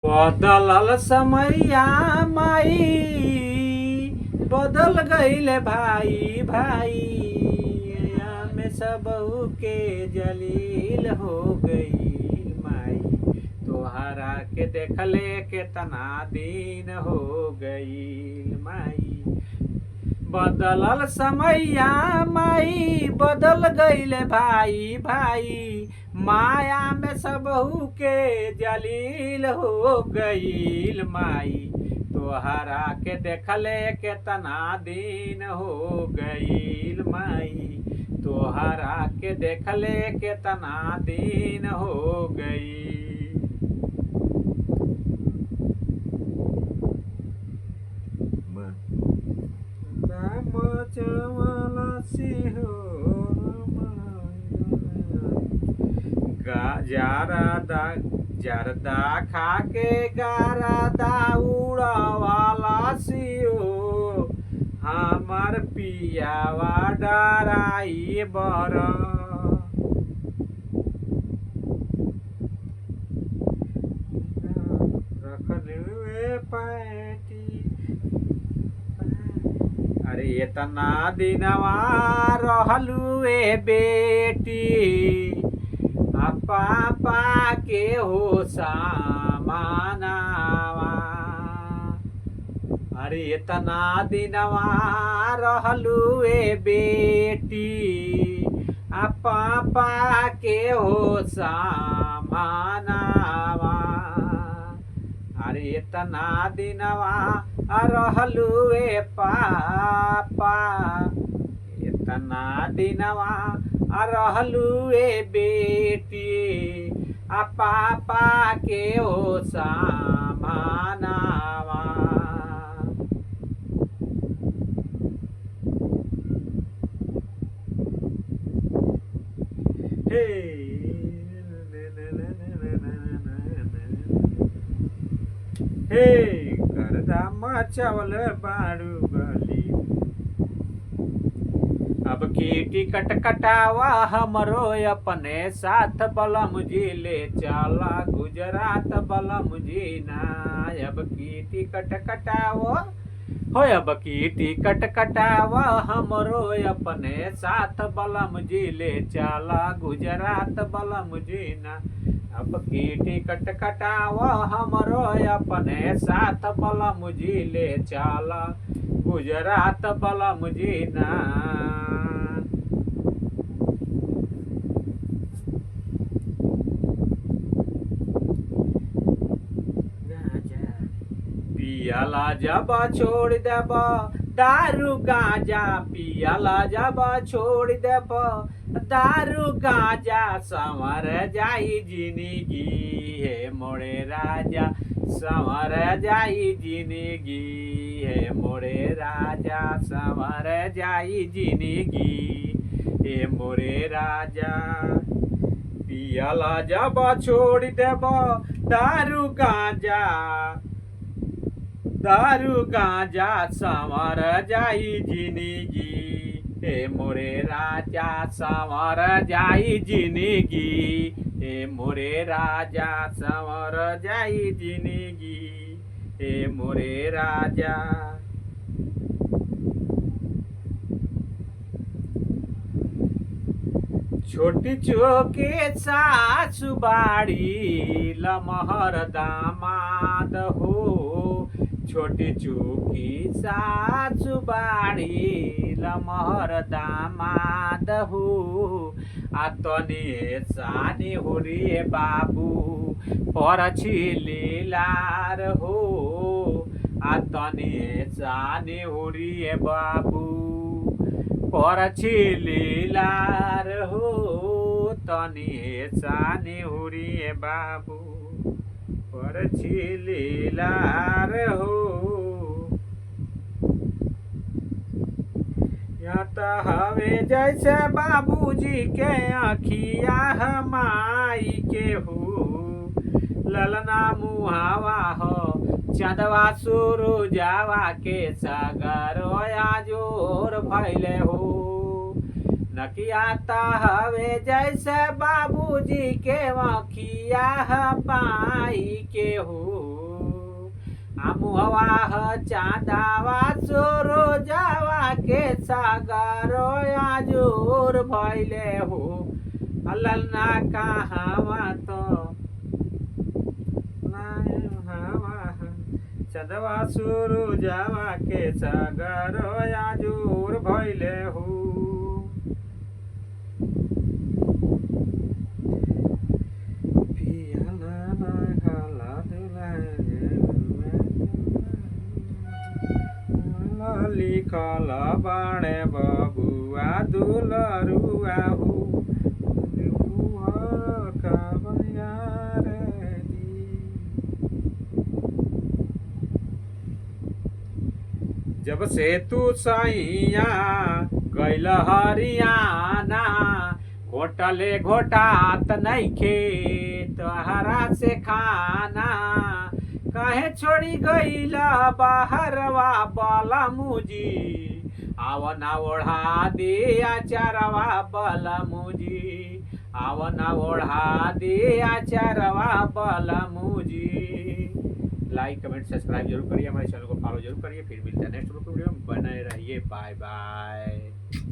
बदलल समैया माई, बदल गईले भाई भाई, में सबहू के जलील हो गई माई, तोहरा के देखले केतना दिन हो गई माई। बदलल समैया माई, बदल गईले भाई भाई, माया में सबहू के जलील हो गईल माई, तोहरा के देखले केतना दिन हो गईल माई, तोहरा के देखले केतना दिन हो गई। जरदा खाके गारदा उड़ावाला सियो, हमार पियावा डराई बर, रखले पैटी। अरे इतना दिनवा रहलू ए बेटी, पापा के हो सामानावा। अरे इतना दिनवा रहलू ए बेटी, पापा के हो सामानावा। अरे इतना दिनवा रहलू ए पापा, इतना दिनवा रहलू ए बेटी, पापा के हो सामानावा। हे हे करदा मचवल बाड़ू गली, अब की टिकट कटावा हमरो अपने साथ, बलम जी ले चला गुजरात बलम जी ना। अब की टिकट कटावा हो, अब की टिकट कटावा हमरो अपने साथ, बलम जी ले चला गुजरात बलम जी ना। अब की टिकट कटावा हमरो अपने साथ, बलम जी ले चला गुजरात बलम जी ना। पियाला जब छोड़ देब दारू गांजा, पियाला जब छोड़ देब दारू गांजा, संवर जाई जिंदगी है मोरे राजा, संवर जाई जिंदगी है मोरे राजा, संवर जाई जिंदगी हे मोरे राजा। पियाला जब छोड़ देब दारू गांजा, दारू गांजा, संवर जाई जिंदगी हे मोरे राजा, संवर जाई जिंदगी हे मोरे राजा, संवर जाई जिंदगी हे मोरे राजा। छोटी चोके सासु बाड़ी, लमहर दामाद हो, छोटी चूकी सासु बाड़ी, लमहर दामाद हो। तनी सानी हुरी बाबू पर लीलार हो, तनी सानी हुरी बाबू पर लीलार हो, तनी सानी हुरी बाबू पर लीलार हो। या तो हवे जैसे बाबूजी के अखिया माई के हो, ललना मुहावा हो चंदवा सुरु जावा के सागर या जोर भैले हो। नकियाता हवे जैसे बाबूजी के वखिया पाई के हो मुहवा चांदावा चोरो जावा के सागरो आजूर भैले हो अल्लाह कहावा तो चंदवा सुरु जावा के सागरो आजूर भैले हो लिखल बाणे बबुआ दुलरुआ हो जब से तू सैया गैल हरियाना घोटले घोटात नइखे तोहरा से खाना काहे छोड़ी गईला बाहरवा बलमुजी आवना ओढ़ा दे आचारवा बलमुजी आवना ओढ़ा दे आचारवा बलमुजी। लाइक कमेंट सब्सक्राइब जरूर करिए, हमारे चैनल को फॉलो जरूर करिए। फिर मिलते हैं नेक्स्ट वीडियो में, बने रहिए। Bye by.